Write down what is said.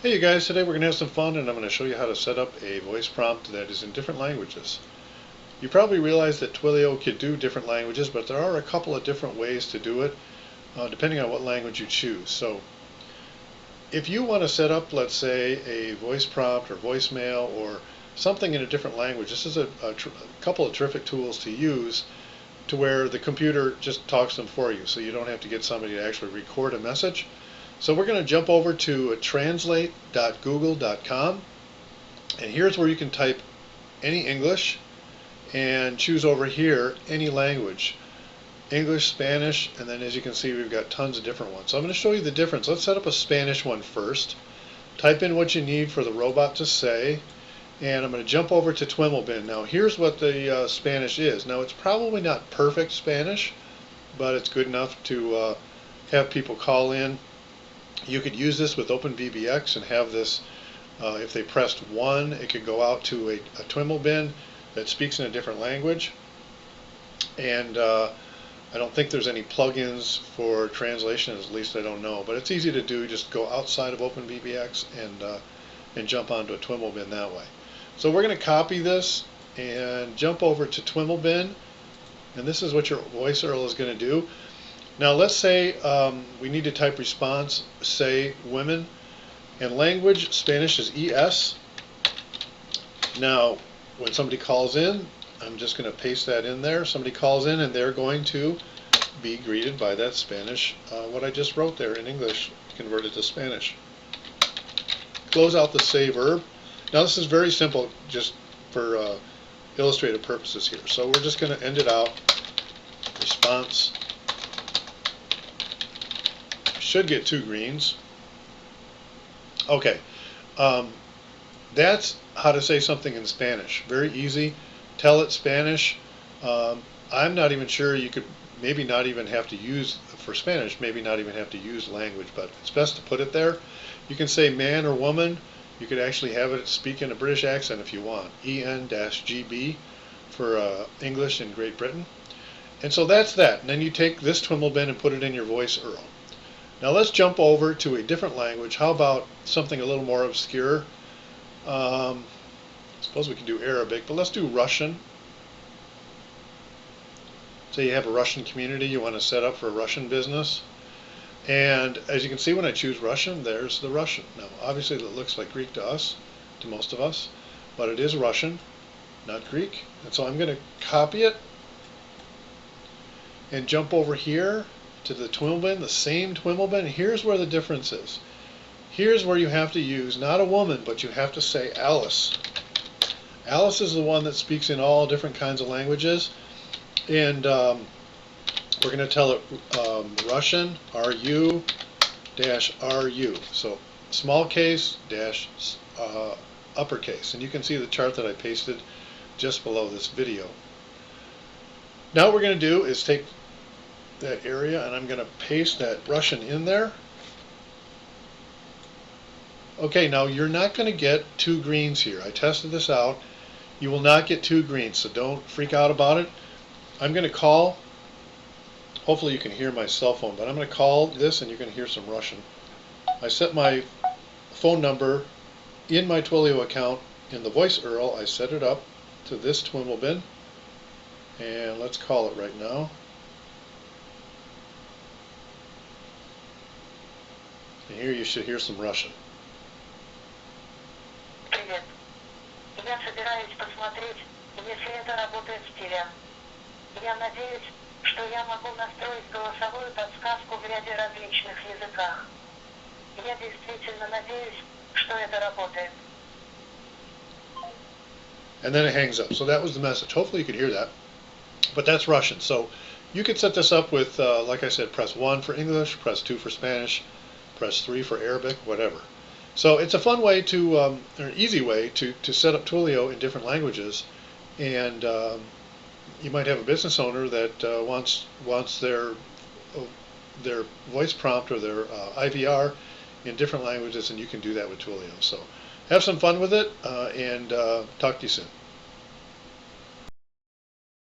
Hey you guys, today we're going to have some fun and I'm going to show you how to set up a voice prompt that is in different languages. You probably realize that Twilio can do different languages, but there are a couple of different ways to do it depending on what language you choose. So if you want to set up, let's say, a voice prompt or voicemail or something in a different language, this is a couple of terrific tools to use to where the computer just talks them for you, so you don't have to get somebody to actually record a message. So we're going to jump over to translate.google.com, and here's where you can type any English and choose over here any language. English, Spanish, and then as you can see we've got tons of different ones. So I'm going to show you the difference. Let's set up a Spanish one first. Type in what you need for the robot to say, and I'm going to jump over to Twiml. Now here's what the Spanish is. Now it's probably not perfect Spanish, but it's good enough to have people call in. You could use this with OpenVBX and have this, if they pressed 1, it could go out to a Twiml that speaks in a different language. And I don't think there's any plugins for translation, at least I don't know. But it's easy to do. Just go outside of OpenVBX and jump onto a Twiml that way. So we're going to copy this and jump over to Twiml, and this is what your voice URL is going to do. Now let's say we need to type response, say women, and language, Spanish is ES. Now when somebody calls in, I'm just going to paste that in there. Somebody calls in and they're going to be greeted by that Spanish, what I just wrote there in English, converted to Spanish. Close out the say verb. Now this is very simple, just for illustrative purposes here. So we're just going to end it out, response. Should get 2 greens. Okay, that's how to say something in Spanish. Very easy. Tell it Spanish. I'm not even sure, you could maybe not even have to use, for Spanish, maybe not even have to use language, but it's best to put it there. You can say man or woman. You could actually have it speak in a British accent if you want. EN-GB for English in Great Britain. And so that's that. And then you take this Twiml and put it in your voice URL. Now let's jump over to a different language. How about something a little more obscure? Suppose we can do Arabic, but let's do Russian. Say you have a Russian community you want to set up for a Russian business. And as you can see, when I choose Russian, there's the Russian. Now obviously it looks like Greek to us, to most of us, but it is Russian, not Greek. And so I'm going to copy it and jump over here to the Twiml, the same Twiml. Here's where the difference is. Here's where you have to use not a woman, but you have to say Alice. Alice is the one that speaks in all different kinds of languages, and we're going to tell it Russian RU -RU. So small case dash uppercase, and you can see the chart that I pasted just below this video. Now what we're going to do is take that area and I'm going to paste that Russian in there. Okay, now you're not going to get 2 greens here. I tested this out. You will not get 2 greens, so don't freak out about it. I'm going to call, hopefully you can hear my cell phone, but I'm going to call this and you're going to hear some Russian. I set my phone number in my Twilio account in the voice URL. I set it up to this Twiml, and let's call it right now. And here you should hear some Russian. Привет. Я собираюсь посмотреть, если это работает с телем. Я надеюсь, что я могу настроить голосовую подсказку в ряде различных языках. Я действительно надеюсь, что это работает. And then it hangs up. So that was the message. Hopefully you could hear that. But that's Russian. So you could set this up with, like I said, press 1 for English, press 2 for Spanish, press 3 for Arabic, whatever. So it's a fun way to, or an easy way to set up Twilio in different languages, and you might have a business owner that wants their voice prompt or their IVR in different languages, and you can do that with Twilio. So have some fun with it, and talk to you soon.